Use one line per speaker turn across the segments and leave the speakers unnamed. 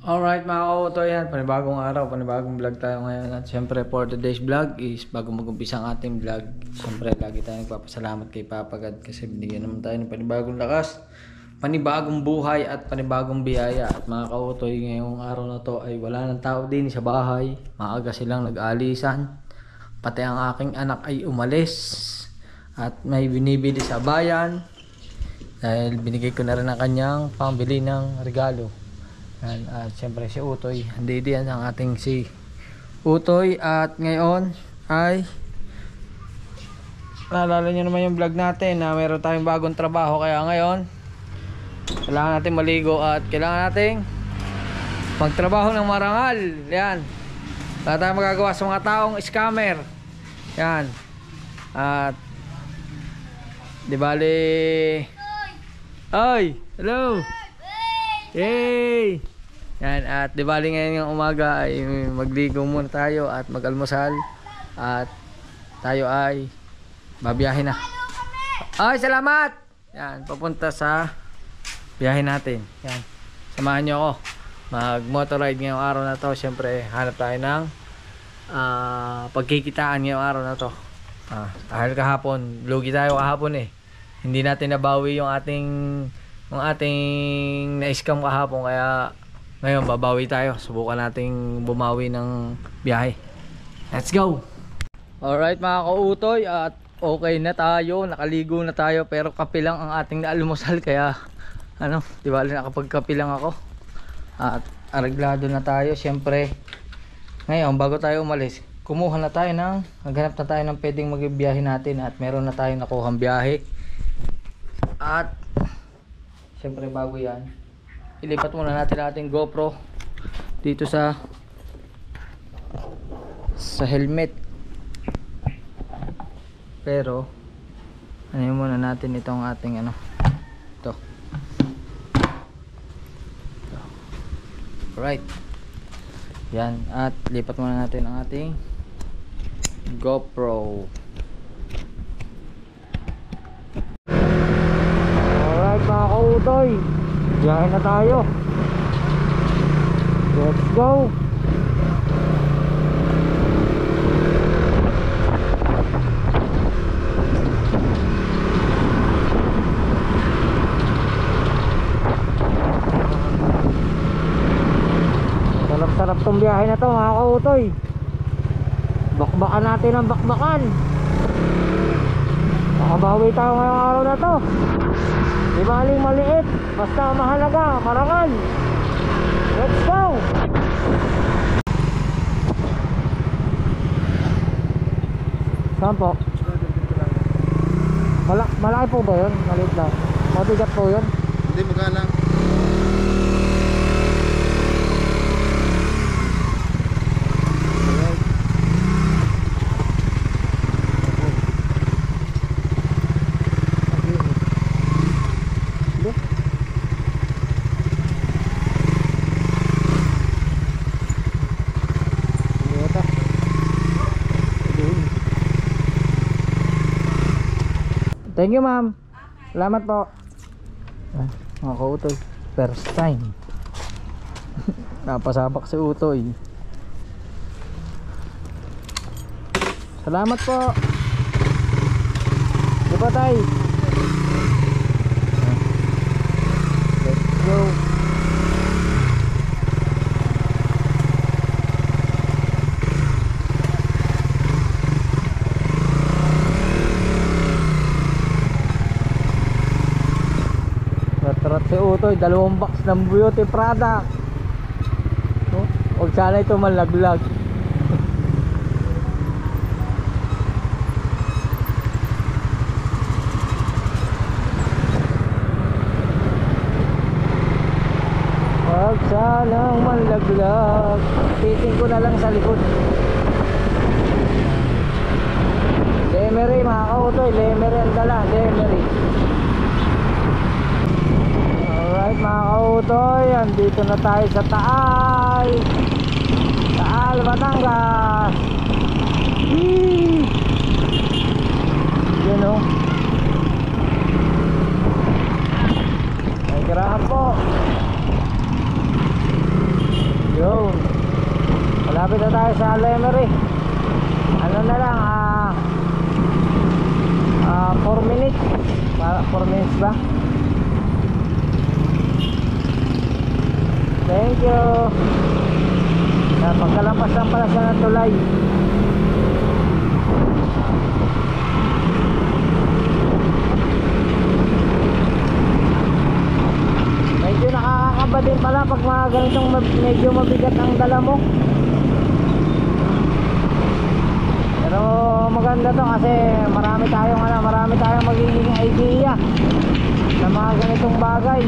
Alright mga kauto, yan, panibagong araw, panibagong vlog tayo ngayon. At syempre for today's vlog is bago mag-umpisa ang ating vlog, syempre lagi tayo nagpapasalamat kay Papa God kasi binigyan naman tayo ng panibagong lakas, panibagong buhay at panibagong biyaya. At mga kauto, ngayong araw na to ay wala ng tao din sa bahay, maaga silang nag-alisan, pati ang aking anak ay umalis at may binibili sa bayan dahil binigay ko na rin ang kanyang pambili ng regalo. At siyempre si Utoy, hindi diyan ang ating si Utoy. At ngayon ay naalala nyo naman yung vlog natin na meron tayong bagong trabaho, kaya ngayon kailangan natin maligo at kailangan natin magtrabaho ng marangal. Yan, wala tayong magagawa sa mga taong scammer. Yan, at di bali, ay hello, yay. Yan, at di bali ngayon ng umaga ay magligo muna tayo at mag-almusal at tayo ay babiyahe na. Ay, salamat! Yan, papunta sa biyahe natin. Yan, samahan nyo ako mag motor ride ngayong araw na to. Siyempre hanap tayo ng pagkikitaan ngayong araw na to. Dahil kahapon, lugi tayo kahapon eh. Hindi natin nabawi yung ating na-scam kahapon, kaya ngayon babawi tayo. Subukan nating bumawi ng biyahe. Let's go! Alright mga kautoy, at okay na tayo, nakaligo na tayo, pero kape lang ang ating naalmusal, kaya di ba nakapagkape lang ako. At areglado na tayo. Siyempre ngayon bago tayo umalis, kumuha na tayo naghanap na tayo ng pwedeng magbiyahe natin, at meron na tayong nakuhang biyahe. At siyempre bago yan, ilipat muna natin ating GoPro dito sa helmet. Pero ano muna natin itong ating ito. Right, yan, at lipat muna natin ang ating GoPro. Alright mga kautoy, biyahe na tayo. Let's go. Sarap-sarap tong biyahe na to mga kautoy. Bakbakan natin ang bakbakan. Makabawi tayo ngayong araw na to. Di baling maliit, basta mahalaga, marangal. Let's go! Saan po? Malaki po ba yun? Maliit lang. Mabigat po yun?
Hindi, magalang.
Thank you ma'am. Salamat po. Mga kautoy, first time napasabak si Utoy. Salamat po. Di ba tay? Let's go. Si Utoy, 2 box ng beauty product. Huwag sana ito malaglag. Huwag sanang malaglag. Titing ko na lang sa likod. Lemery mga kautoy, lemery ang dala, lemery. Alright mga kautoy, andito na tayo sa Taal, Batangas. Yun o, ay garahan po. Malapit na tayo sa Lemery. Ano na lang, 4 minutes. 4 minutes ba? Thank you. Pagkalampas lang pala siya ng tulay. Medyo nakakakaba din pala pag mga ganitong medyo mabigat ang dala mo. Pero maganda to kasi marami tayong magiging idea sa mga ganitong bagay.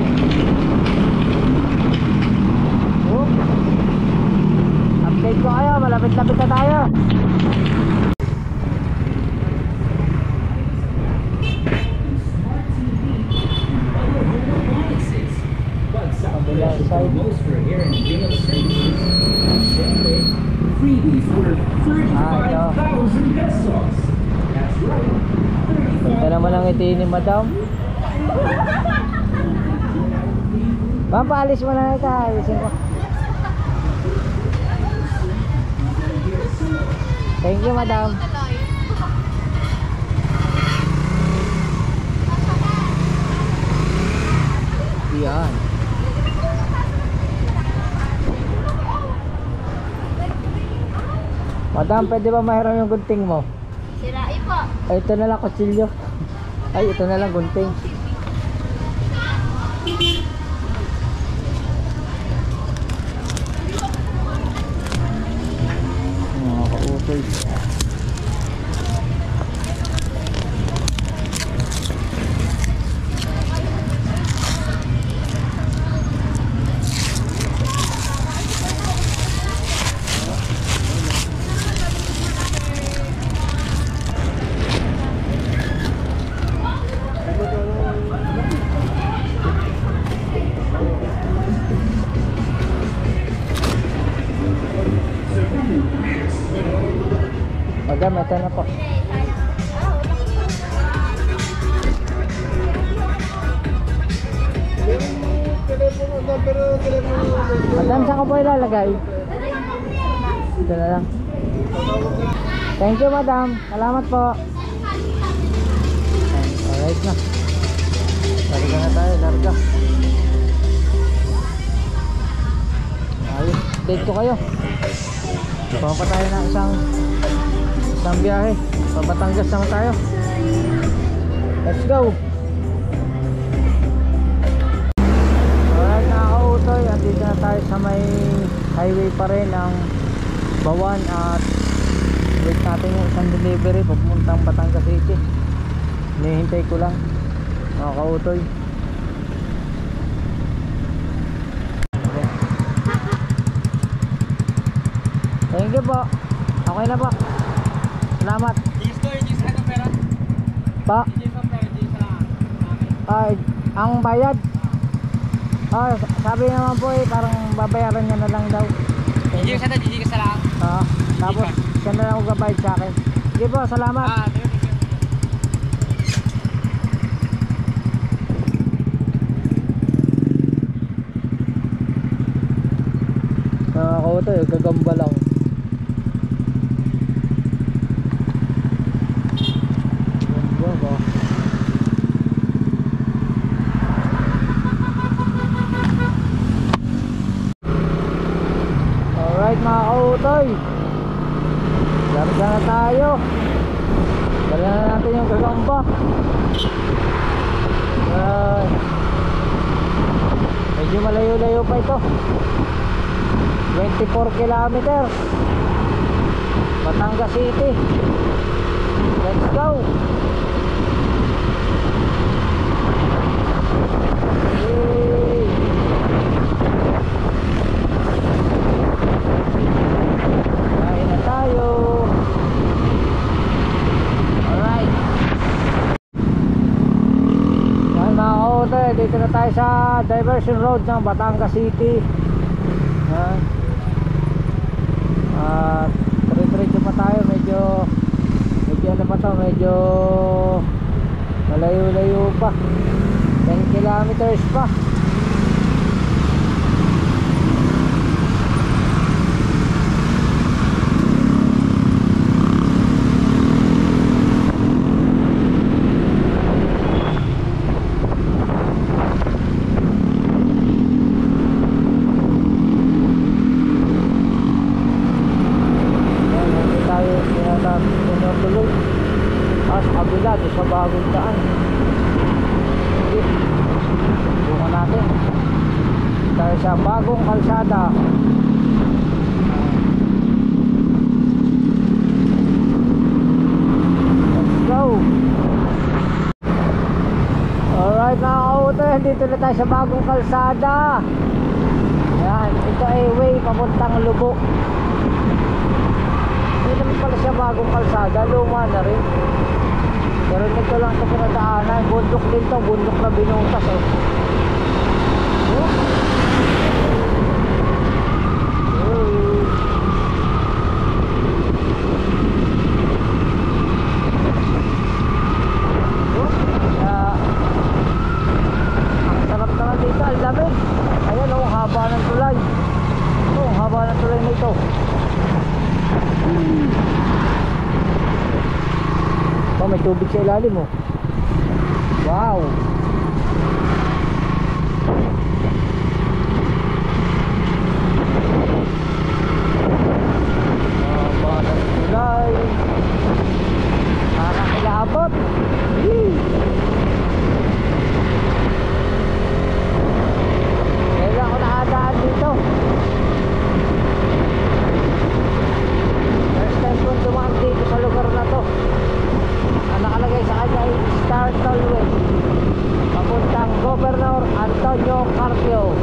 Update ko kayo, malapit-lapit na tayo.
Freebies worth 35,000 pesos. That's right.
Punta naman ang ngiti ni madam. Paalis mo na ito. Alisin ko. Thank you, madam. Yan. Madam, pwede ba mahiram yung gunting mo?
Sirain po.
Ay, ito na lang kutsilyo. Ay, ito na lang gunting. Mga ka-okay. Madam, ito na po. Madam, saan ko po ilalagay? Ito na lang. Thank you, madam. Salamat po. Alright na. Larga na tayo, larga. Ayos, update ko kayo. Pumapa tayo ng isang biyahe. Pabatangas naman tayo. Let's go. Alright, nakaka-utoy. Andito na tayo sa may highway pa rin ng Bawan. At wait natin yung isang delivery papuntang Batangas City. Hinihintay ko lang. Nakaka-utoy. Thank you po. Okay na po. Salamat. Pa. Ay, ang bayad. Sabi naman po parang babayaran niya na lang daw.
Gigi ka sa lang.
Tapos siya na lang magbabayad sa akin. Sige po, salamat. Ako ito, gagamba lang. Alright mga kautoy, larga na tayo. Dala na natin yung gagamba. Medyo malayo-layo pa ito. 24 kilometers Batangas City. Let's go. Yay. Kain na tayo. Alright. Yan mga kautoy, dito na tayo sa diversion road ng Batangas City. Yan. At diretso pa tayo, medyo ano pa to, medyo malayo-layo pa, 10 kilometers pa. sa bagong daan. Sige, bukan natin tayo sa bagong kalsada. Let's go. Alright mga kautoy, dito na tayo sa bagong kalsada. Ayan, ito ay way papuntang Lubo. Hindi naman pala siya bagong kalsada, luma na rin. Pero nito lang ito pinadaanan. Bundok din to, bundok na binutas eh. Oh. Ang sarap naman dito, ang lamig. Ayan oh, haba ng tulay. Oh, haba ng tulay nito. Oh, may tubig sa ilalim oh. Wow. Haba ng tulay. Nakakilabot. Kailan ko nakadaan dito. First time kong dumaan dito sa lugar na to. Ang nakalagay sa kanya ay Star Tollway papuntang Governor Antonio Carpio.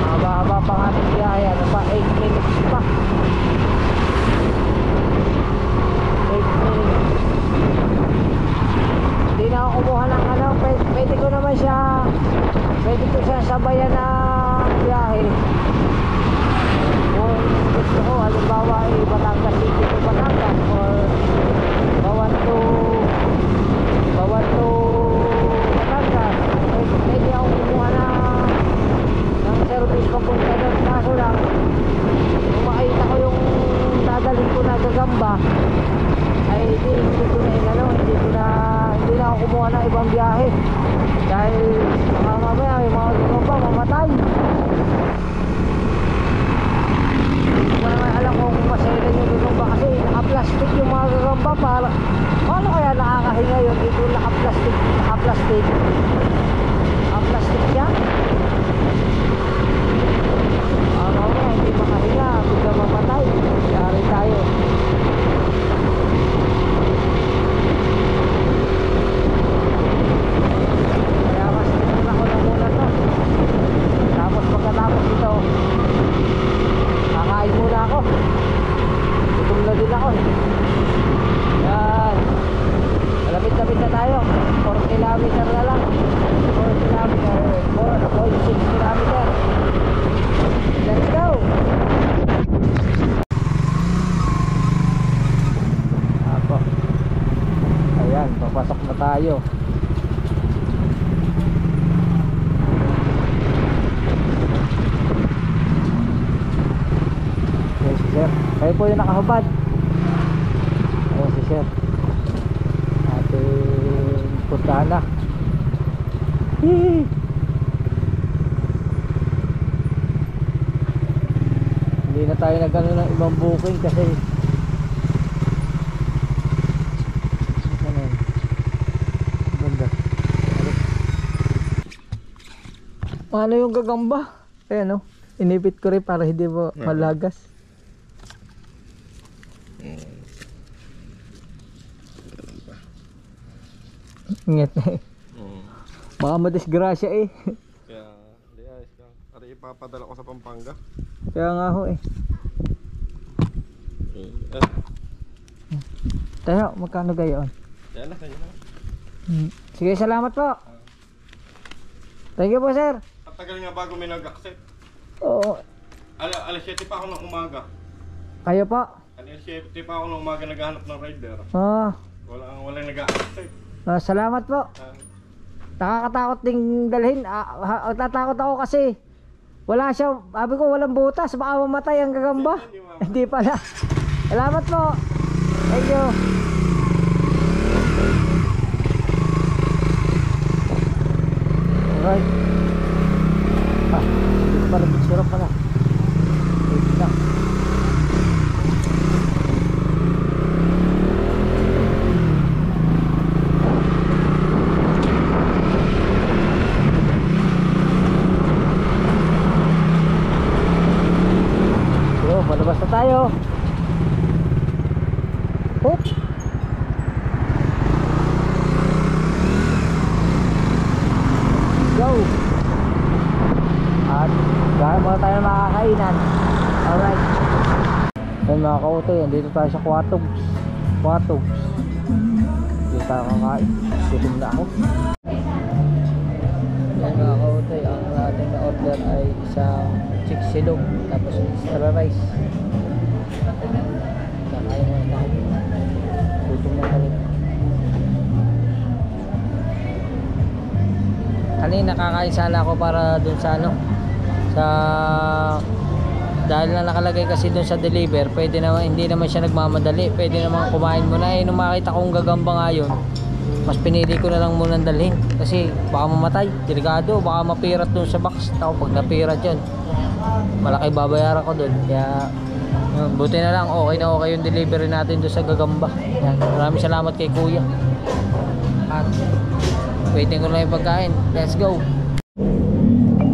Haba-haba pa nga ng biyahe. Ano pa? 8 minutes pa. 8 minutes. Hindi na ako kumuha ng ano. Pwede ko naman siya, pwede ko siya sabayan ng biyahe. Kung gusto ko, halimbawa ay Batangas City to Batangas or Bawan to Batangas, pwede ako kumuha ng service papunta doon. Kaso lang, kung makita ko yung dadalhin ko na Gagamba, ay hindi ko na inano, hindi na ako kumuha ng ibang biyahe dahil baka mamaya may mga Gagamba mamatay. Hindi ko naman alam kung masailan yung Gagamba kasi naka-plastic yung mga Gagamba. Paano kaya nakakahinga yun? Ito naka-plastic naka-plastic siya. Mamaya hindi makahinga, bigla mamatay. Yari tayo. Kaya mas tinuna ko na muna to. Tapos pagkatapos ito, kakain muna ako. Gutom na din ako eh. Yan. Malapit-lapit na tayo. 4 kilometer na lang. 4 kilometer. 4.6 kilometer. Let's go! Ako. Ayan, papasok na tayo. Ayan si sir. Kayo po yung nakahubad. Ayan si sir. Ating puntahan na. Hihihi. Hindi na tayo nagano ng ibang booking kasi ganda. Ano yung Gagamba? Ayan o, inipit ko rin para hindi mo malagas. Ingat na eh. Baka madisgrasya eh.
Kaya, hindi ayos lang. Ari ipapadala ko sa Pampanga.
Kaya nga ho eh.
Eh,
Tayo, magkano gayon?
yan na, kanya na.
Sige, salamat po. Thank you po sir.
At tagal nga bago may nag-accept.
Oo.
Alas 7 pa ako ng umaga.
Kayo po?
Alas 7 pa ako ng umaga naghahanap ng rider. Walang nag-accept.
Salamat po. Nakakatakot ding dalhin. Tatakot ako kasi wala siya. Sabi ko walang butas. Baka mamatay ang Gagamba. Hindi pala. Salamat po. Thank you. Alright. Dito pala. Sirap pala. Wait lang. go. At gaya muna tayo ng makakainan. Alright. Ayun mga kautoy, dito tayo sa Quatogs. Dito tayo kakain. Gutom na ako. Yan mga kautoy, ang ating na-order ay isang chick silog tapos extra rice. Kakain muna tayo. Gutom na kami. Kanina kakain sana ako para dun sa ano, sa dahil na nakalagay kasi dun sa deliver, pwede naman, hindi naman siya nagmamadali, pwede naman kumain muna. Nung makita kong gagamba nga yun, mas pinili ko na lang munang dalhin kasi baka mamatay, delikado, baka mapirat dun sa box. Ako pag napirat yun, malaki babayaran ko dun. Kaya yun, buti na lang okay na okay yung delivery natin dun sa gagamba. Yan, maraming salamat kay kuya. At waiting ko lang yung pagkain. Let's go.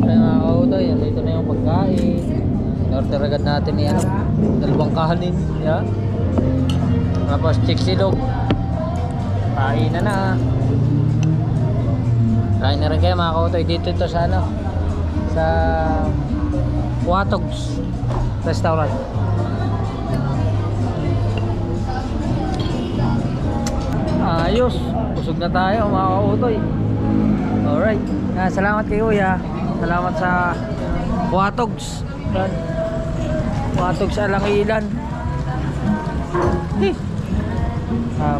Kaya mga kautoy, dito na yung pagkain. In-order agad natin ni ano, dalawang kanin. Yeah. Tapos chick silog. Kain na. Kain na rin kayo mga kautoy. Dito ito sa ano, sa Quatogs Restaurant. Ayos. Busog na tayo mga kautoy. Alright. Salamat kay kuya. Salamat sa Quatogs. Quatogs Alangilan.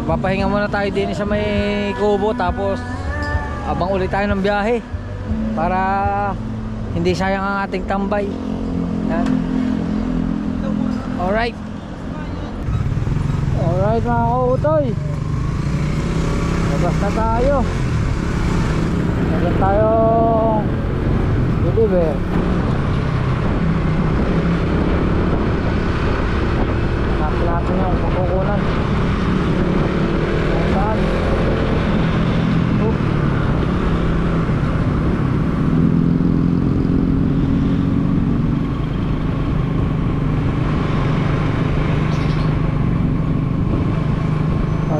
Papahinga muna tayo din sa may kubo. Tapos abang ulit tayo ng biyahe para hindi sayang ang ating tambay. Yan. Alright. Alright mga kautoy, labas na tayo. Meron tayong deliver. Hanapin natin yung kukunan. Saan?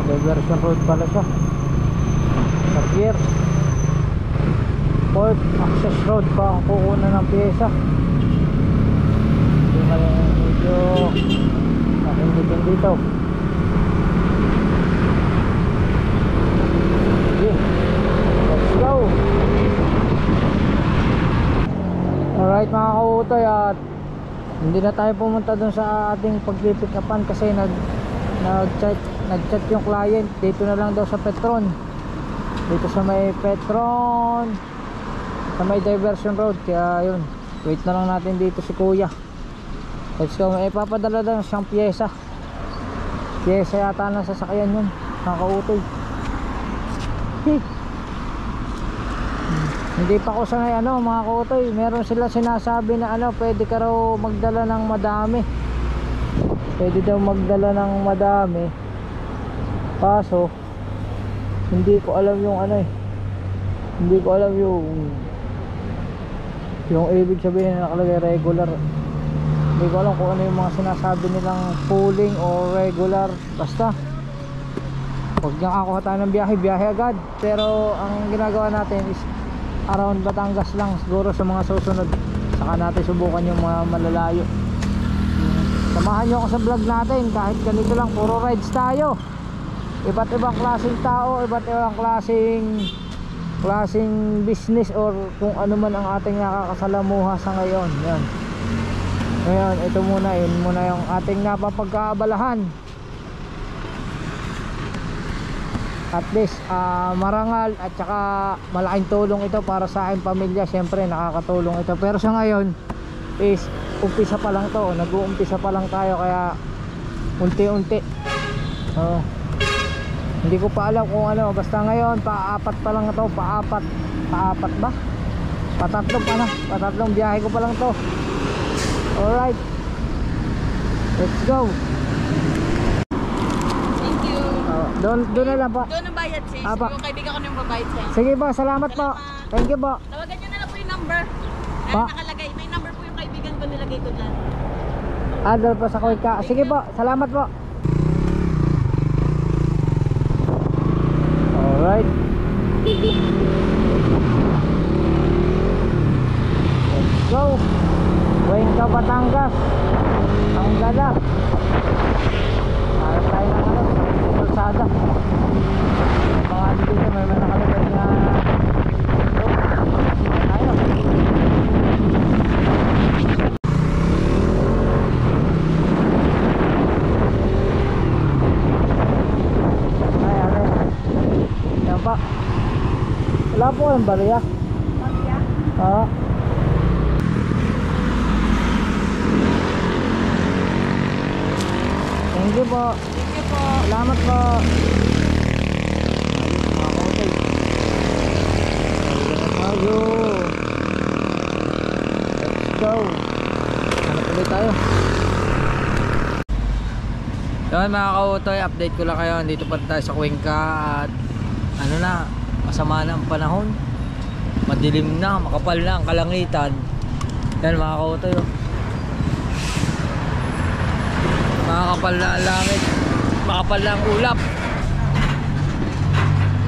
Diversion road pala siya. Sa pier Port Access Road pa ang kukunan ng pyesa. Hindi pala medyo nakinditin dito. Okay, let's go. Alright mga kautoy, at hindi na tayo pumunta dun sa ating pagpipick-upan kasi nag-chat yung client. Dito na lang daw sa Petron, dito sa may Petron, sa may Diversion Road. Kaya yun, wait na lang natin dito si kuya. Let's go. May ipapadala daw siyang pyesa yata ng sasakyan yun mga kautoy. Hindi pa ko sanay ano mga kautoy. Meron sila sinasabi na ano, pwede ka raw magdala ng madami, pwede daw magdala ng madami. Kaso hindi ko alam yung ano eh, hindi ko alam yung ibig sabihin na nakalagay regular. Hindi ko alam kung ano yung mga sinasabi nilang pooling o regular. Basta pag nakakuha tayo ng biyahe agad. Pero ang ginagawa natin is around Batangas lang siguro sa mga susunod. Saka natin subukan yung mga malalayo. Samahan nyo ako sa vlog natin. Kahit ganito lang, puro rides tayo. Iba't ibang klaseng tao, iba't ibang klaseng business or kung ano man ang ating nakakasalamuha sa ngayon. Yan. Ngayon, ito muna, yun muna yung ating napapagkaabalahan. At least marangal at saka malaking tulong ito para sa aking pamilya. Siyempre nakakatulong ito. Pero sa ngayon is umpisa pa lang to, nag-uumpisa pa lang tayo. Kaya unti-unti. Hindi ko pa alam kung ano. Basta ngayon paapat pa lang ito. Paapat ba? Patatlong biyahe ko pa lang to. Alright, let's go.
Thank you.
Doon na lang po.
Doon ang bayad sis.
Apa.
Yung kaibigan ko na yung babayad sa'yo.
Sige po, salamat po. Thank you po.
Tawagan nyo na lang po yung number.
Pa.
Nakalagay. May number po yung kaibigan ko, nilagay ko dyan.
Doon po sa Kuwait. Sige po, salamat po. Alright. Batangas. Ang gala. Harap tayo ng ano, kalsada. Baka dito may nakalagay na tayo. Ay, yan pa. Wala po yung bariya.
Bariya?
Oo. Thank you po.
Thank you po.
Salamat po. Tayo. Let's go. Hanap ulit tayo. Yun mga kautoy, update ko lang kayo. Dito pa tayo sa Cuenca at ano na, masama na ang panahon. Madilim na, makapal na ang kalangitan. Yan mga kautoy. Makakapal na ang langit, makapal na ang ulap.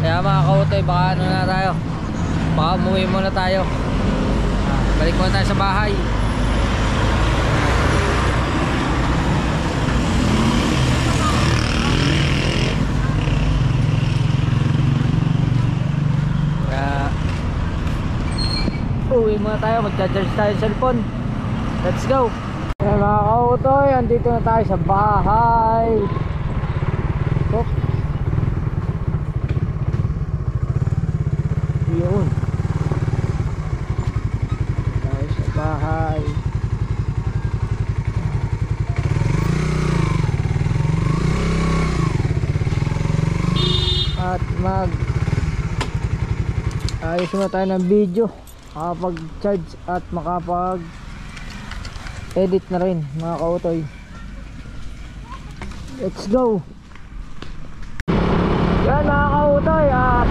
Kaya mga kautoy, baka ano na tayo, baka umuwi muna tayo. Balik muna tayo sa bahay. Kaya uwi muna tayo, mag-charge tayo sa cellphone. Let's go. Ayan mga kautoy, andito na tayo sa bahay. Oh. Yun. Tayo sa bahay. At ayos na tayo ng video. Makapag-charge at makapag-edit na rin mga kautoy. Let's go. Yan mga kautoy, at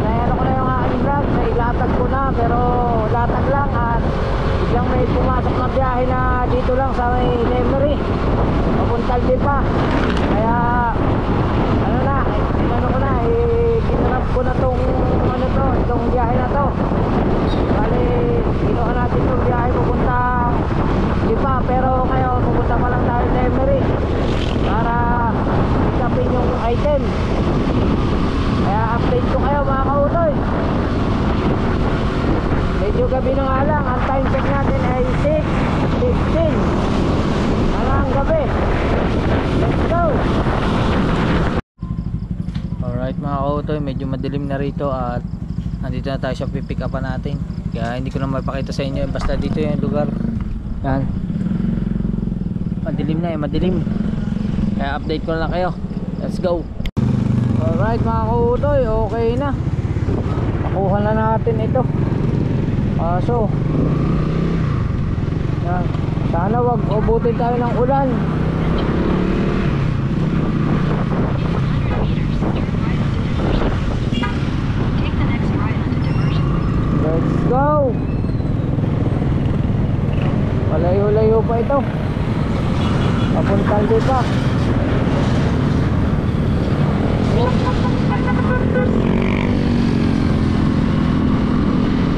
nayano ko na yung aking vlog. Nailatag ko na pero latag lang, at biglang may pumasok na biyahe na dito lang sa may Lemery papuntang Lipa. Kaya ano na, inano ko na, kinarap ko na tong ano to, itong biyahe na to. Bali, kinuha natin itong biyahe pupuntang Lipa, pero ngayon pupunta pa lang tayo Lemery para pick-upin yung item. Kaya update ko kayo mga kautoy. Medyo gabi na nga lang, ang time check natin ay 6:15 hanggang gabi. Let's go. Alright mga kautoy, medyo madilim na rito at nandito na tayo sa pipick upan natin. Kaya hindi ko na mapakita sa inyo, basta dito yung lugar. Yan, madilim na madilim. Kaya update ko na lang kayo. Let's go. Alright mga kautoy, okay na. Nakuha na natin ito. So yan, sana wag ubutin tayo ng ulan. Let's go. Malayo-layo pa ito, papuntang Lipa.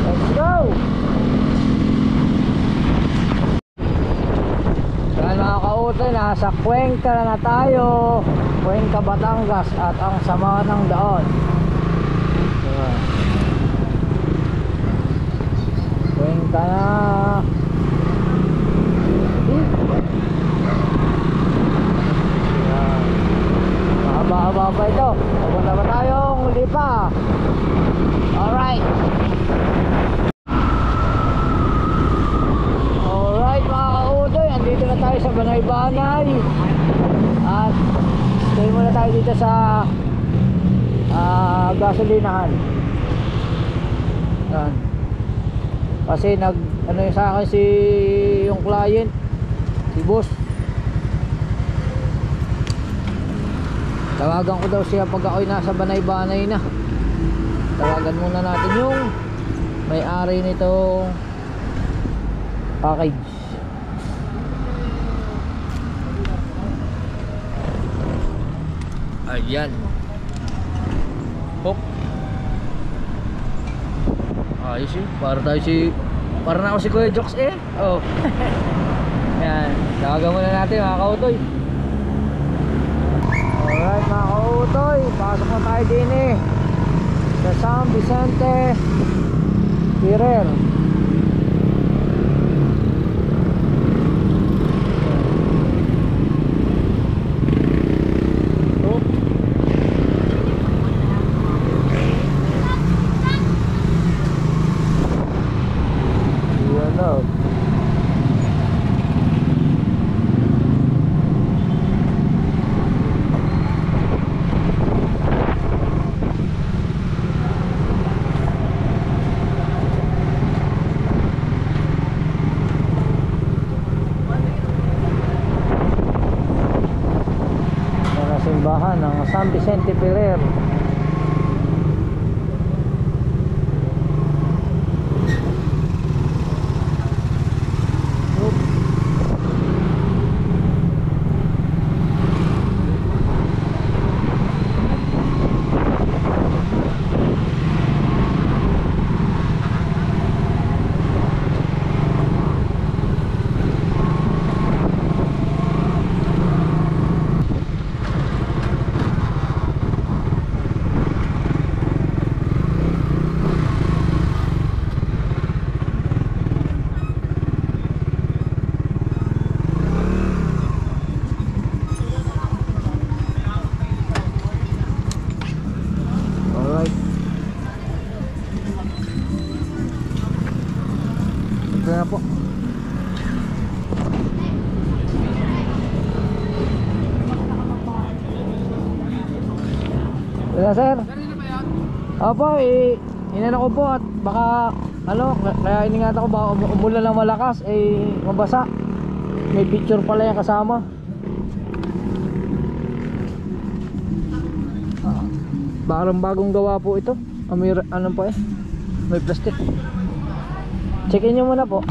Let's go. Yan mga kautoy, nasa Cuenca na tayo. Cuenca, Batangas, at ang sama ng daan. Cuenca na. Mahaba-haba pa ito. Pupunta pa tayong Lipa. Alright. Alright mga kautoy, andito na tayo sa Banay-Banay. At stay muna tayo dito sa gasolinahan. Yan. Kasi ano yung sa akin yung client, si boss. Tawagan ko daw siya pag ako'y nasa Banay-Banay na. Tawagan muna natin yung may-ari nitong package. Ayan. Hop. Ayos yun. Para tayo si Para na ako si Kuya Jokes eh. Oh. Yan. Tawagan muna natin mga kautoy. Alright mga kautoy. Pasok na tayo din eh. Sa San Vicente Ferrer. Simbahan ng San Vicente Ferrer. Ito na po. Wala sir. Opo, inano ko po at baka ano, kaya iningatan ko baka umulan ng malakas mabasa. May picture pala yung kasama. Parang bagong gawa po ito. May ano pa may plastic. Checkin nyo muna po.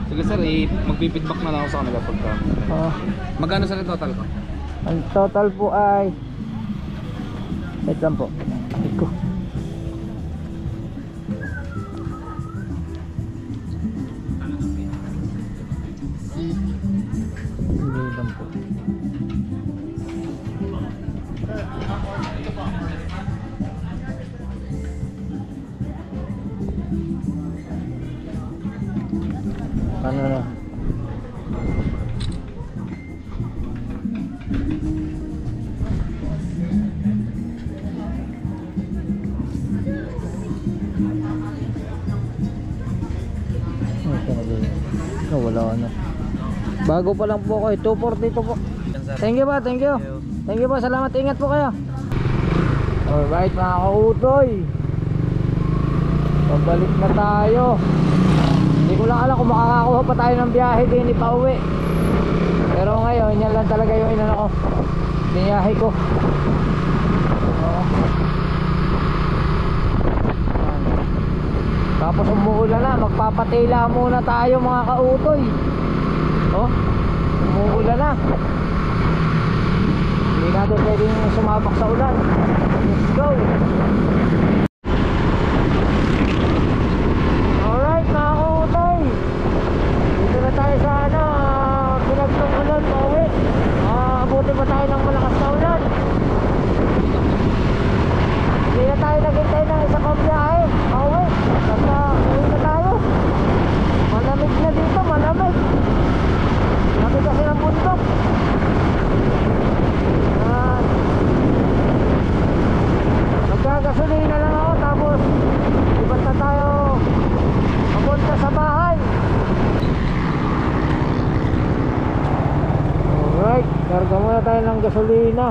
Sige sir, magpipidback na lang ako sa kanila pagka. Magkano sa total ko?
Ang total po ay wait lang po. Iko. Hindi lang po. Ano na? Wala ano. Bago pa lang po ako 240 ito po. Thank you ba, thank you. Thank you po, salamat, ingat po kayo. Alright mga kautoy, pabalik na tayo. Hindi ko lang alam kung makakakuha pa tayo ng biyahe din ni pauwi. Pero ngayon, yan lang talaga yung inano ko, biyahe ko. Tapos umuulan na, magpapatila muna tayo mga kautoy. Oh, umuulan na. Hindi natin pwedeng sumabak sa ulan. Let's go. Alright mga kautoy, dito na tayo sa pinagtong ulan, pauwi. Abuti pa tayo ng malakas na ulan. Hindi na tayo naghintay ng isang biyahe, pauwi. Basta uwi na tayo. Malamig na dito, malamig. Lamig kasi ng bundok. Magkagasolina lang ako, tapos ibat na tayo papunta sa bahay. Alright, karga muna tayo ng gasolina.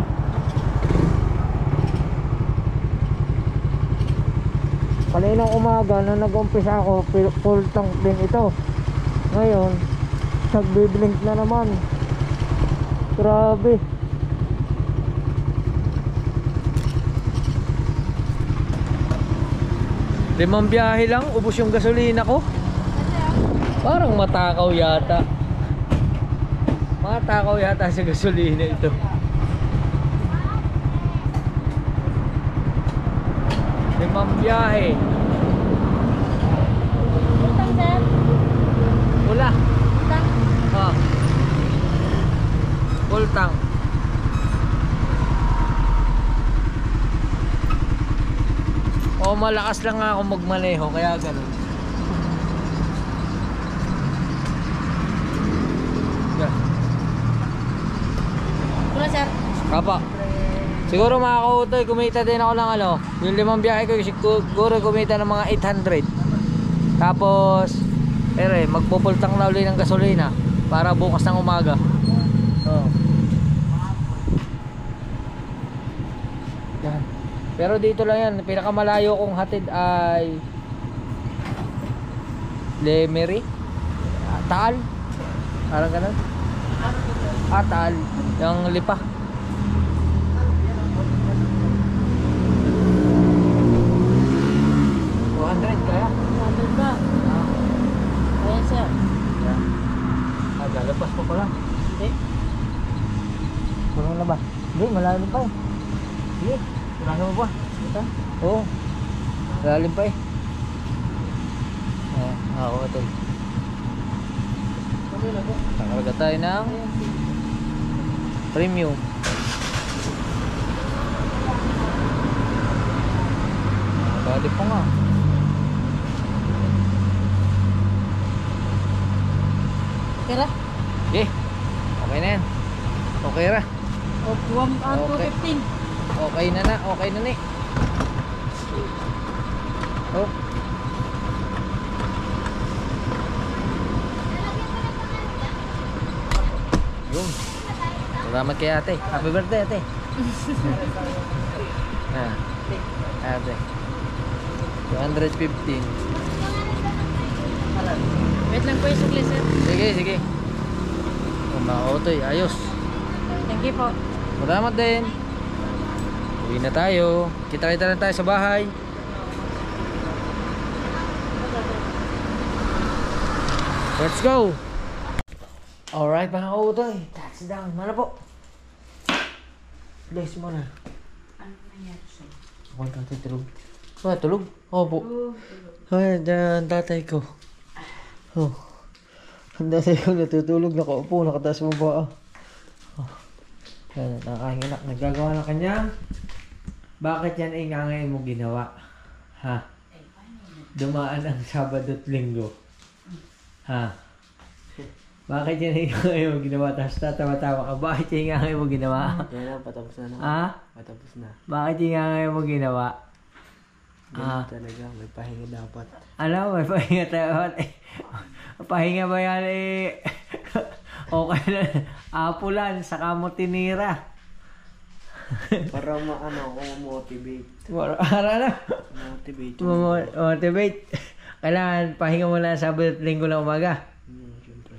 Kaninang umaga na nag-umpisa ako, full tank din ito. Ngayon, nagbiblink na naman. Grabe. Limang biyahe lang, ubos yung gasolina ko. Parang matakaw yata. Matakaw yata sa gasolina ito. Limang biyahe.
Utang sir.
malakas lang ako magmaneho, kaya ganun.
Wala, sir.
Kapa. Siguro mga kautoy, kumita din ako ng ano, yung 5 biyahe ko, siguro kumita ng mga 800. Tapos, magpupultang na uli ng gasolina para bukas ng umaga. Oh. Yan. Pero dito lang yan, pinakamalayo kong hatid ay Lemery, Taal, parang ganun. Taal, yung Lipa. 200 kaya?
100 ba? Ayan, sir.
Yan. Lalabas pa pala.
Hindi.
Puno na ba? Hindi, malalim pa eh. Sige, punahin mo pa.
Ito?
Oo. Malalim pa eh. Oo, ito. Nakarga tayo ng premium. Malalim pa nga.
Tira?
Okay. Okay na yan. Okay ra.
O,
Okay.
215.
Okay na na. Okay na ni. Oh. Yun. Salamat kay ate. Happy birthday ate. Ate. 215.
Wait lang po yung sukli, sir.
Sige, sige. Mga otoy, ayos.
Thank you po.
Salamat din. Uwi na tayo. Kita-kita na tayo sa bahay. Let's go. Alright mga otoy. Touchdown. Mana po? Bless mo na.
Ano nangyari sa'yo?
Ako ang tatay tulog. Tulog? Opo. Ay, dyan tatay ko. Oh. Ang tatay ko natutulog, nakaupo, nakataas mo ba? Yan, nakakahinak. Naggagawa ng kanyang. Bakit yan ay ngangay mo ginawa? Ha? Dumaan ang Sabado at Linggo. Ha? Bakit yan ay ngangay mo ginawa? Tapos tatawa-tawa ka. Bakit yan ay ngangay mo ginawa?
Yan na, patapos na.
Ha?
Patapos na.
Bakit yung ngangay mo ginawa?
Ganun talaga, may pahinga dapat.
Alam, may pahinga tayo. Pahinga ba yan eh? Okay na. Apulan, saka mo tinira.
Para motivate.
Para na.
Motivate.
Motivate. Kailangan pahinga mo na Sabado at Linggo na umaga.
Siyempre.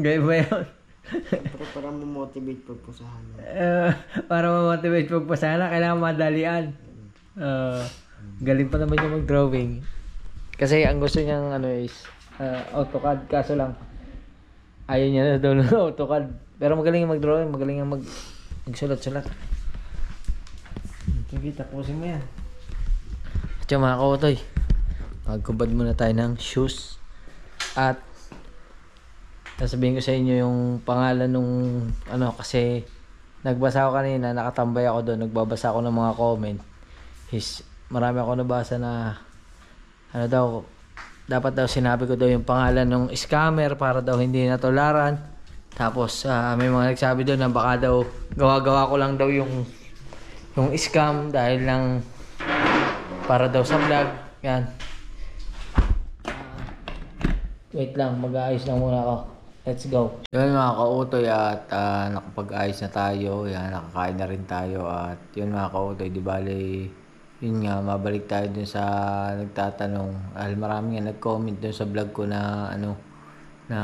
Gaya ba yun?
Siyempre, para motivate pagpusahan.
Para ma-motivate pagpasana, kailangan madalian. Galing pa naman yung mag-drawing. Kasi ang gusto niyang is AutoCAD, kaso lang ayaw niya na daw ng AutoCAD. Pero magaling yung mag-drawing, magaling yung magsulat-sulat. Sige, tapusin mo yan. At yung mga kautoy, magkubad muna tayo ng shoes. At sasabihin ko sa inyo yung pangalan nung kasi nagbasa ako kanina, nakatambay ako doon, nagbabasa ako ng mga comment. Marami ako nabasa na dapat daw sinabi ko daw yung pangalan ng scammer para daw hindi natularan. Tapos may mga nagsabi doon na baka daw gawa-gawa ko lang daw yung scam dahil lang para daw sa vlog. Yan. Wait lang, mag-aayos lang muna ako. Let's go. Yun mga kautoy, at nakapag-ayos na tayo. Yan, nakakain na rin tayo. At yun mga kautoy, di bali, yun nga, mabalik tayo dun sa nagtatanong. Dahil marami nga nag-comment dun sa vlog ko na na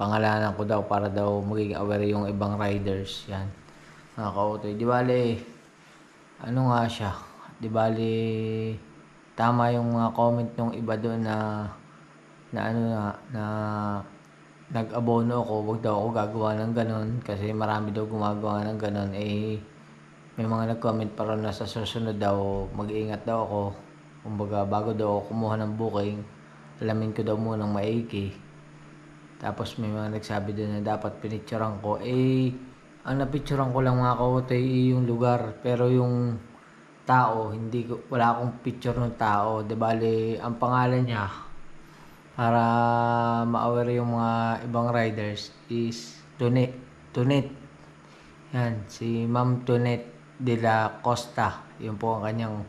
pangalanan ko daw para daw maging aware yung ibang riders. Yan, mga kautoy, di bali, nga siya, di bali, tama yung mga comment ng iba doon na nag-abono ako, wag daw ako gagawa ng ganon kasi marami daw gumagawa ng ganon. May mga nag-comment para na sa susunod daw mag-iingat daw ako, kumbaga bago daw ako kumuha ng booking, alamin ko daw munang maigi. Tapos may mga nagsabi doon na dapat pinicturean ko. Ang napicturean ko lang mga kautoy yung lugar, pero yung tao, wala akong picture ng tao. Di bali, ang pangalan niya, para ma-aware yung mga ibang riders, is Tunet. Yan, si Ma'am Tunet de la Costa. Yun po ang kanyang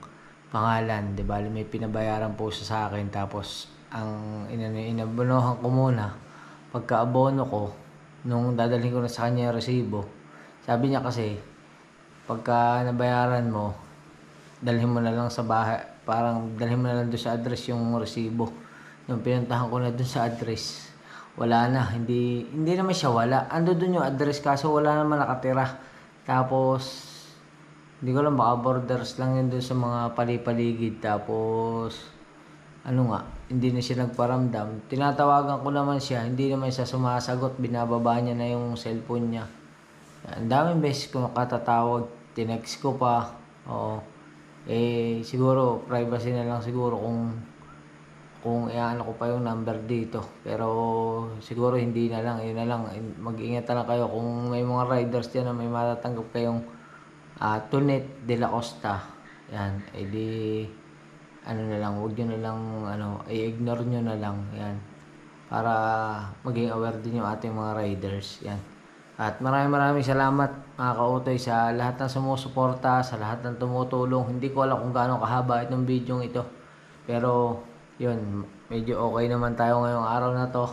pangalan. Di bali, may pinabayaran po siya sa akin. Tapos, ang inabonohan ko muna, pagka-abono ko, nung dadalhin ko na sa kanya yung resibo, sabi niya kasi, pagka nabayaran mo, dalhin mo na lang sa bahay, parang dalhin mo na lang doon sa address yung resibo. Nung pinuntahan ko na doon sa address, wala na, hindi naman siya wala. Ando doon yung address kaso wala naman nakatira. Tapos, hindi ko lang, baka borders lang yun doon sa mga palipaligid. Tapos, hindi na siya nagparamdam. Tinatawagan ko naman siya, hindi naman siya sumasagot, binababa niya na yung cellphone niya. Ang daming beses ko makatatawag, tinext ko pa. Oo. Siguro privacy na lang siguro kung iano ko pa yung number dito. Pero siguro hindi na lang, yun na lang. Mag-ingat na lang kayo kung may mga riders diyan na may matatanggap kayong Tunet de la Costa. Yan, na lang, huwag nyo na lang i-ignore nyo na lang. Yan. Para maging aware din yung ating mga riders. Yan. At maraming salamat mga kautoy sa lahat ng sumusuporta, sa lahat ng tumutulong. Hindi ko alam kung gaano kahaba itong video ito. Pero, yun, medyo okay naman tayo ngayong araw na to.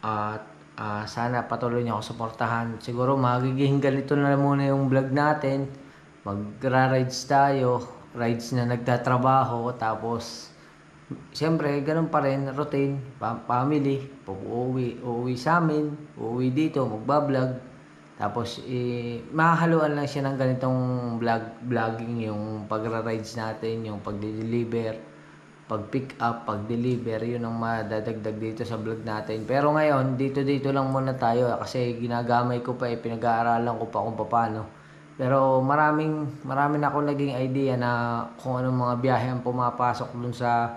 At sana patuloy niyo ako suportahan. Siguro magiging ganito na muna yung vlog natin. Magra-rides tayo. Rides na nagtatrabaho. Tapos, siyempre, ganun pa rin, routine, family, uuwi sa amin, uuwi dito, magbablog. Tapos, mahahaluan lang siya ng ganitong vlogging, yung pagra-rides natin, yung pag-deliver, pag-pick up, pag-deliver, yun ang madadagdag dito sa vlog natin. Pero ngayon, dito lang muna tayo kasi ginagamay ko pa, pinag-aaralan ko pa kung paano. Pero maraming ako naging idea na kung anong mga biyahe ang pumapasok dun sa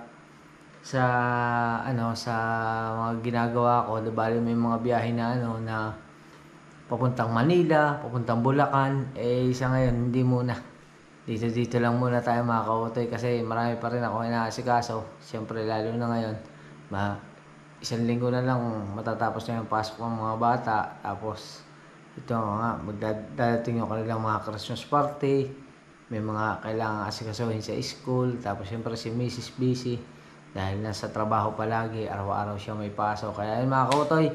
mga ginagawa ko. Bali may mga biyahe na na papuntang Manila, papuntang Bulacan. Sa ngayon hindi muna. Dito lang muna tayo mga kautoy kasi marami pa rin ako inaasikaso. Siyempre lalo na ngayon. Isang linggo na lang matatapos na yung pasok ng mga bata. Tapos ito nga, magdadating yung kanilang mga Christmas party. May mga kailangan asikasuhin sa school. Tapos siyempre si Mrs. busy dahil nasa trabaho palagi, araw-araw siya may pasok. Kaya yun mga kautoy,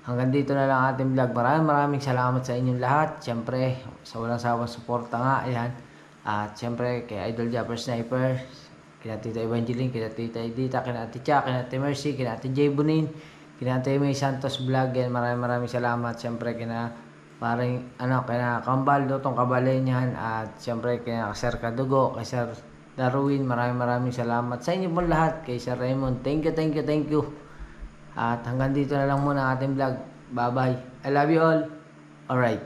hanggang dito na lang ating vlog. Maraming salamat sa inyong lahat. Siyempre, sa walang sawang suporta nga, ayan. At siyempre, kay Idol Japper Sniper, kina Tita Evangeline, kina Tita Edita, kina Ate Cha, kina Ate Mercy, kina Ate J. Bonin, kina Ate May Santos Vlog. Yan, maraming salamat. Siyempre, kina Kambal, Dotong Kabalenyan, at siyempre kina Sir Kadugo, kay Sir Darwin, maraming salamat sa inyo po lahat, kay Sir Raymond, thank you. At hanggang dito na lang muna ang ating vlog. Bye bye, I love you all. Alright.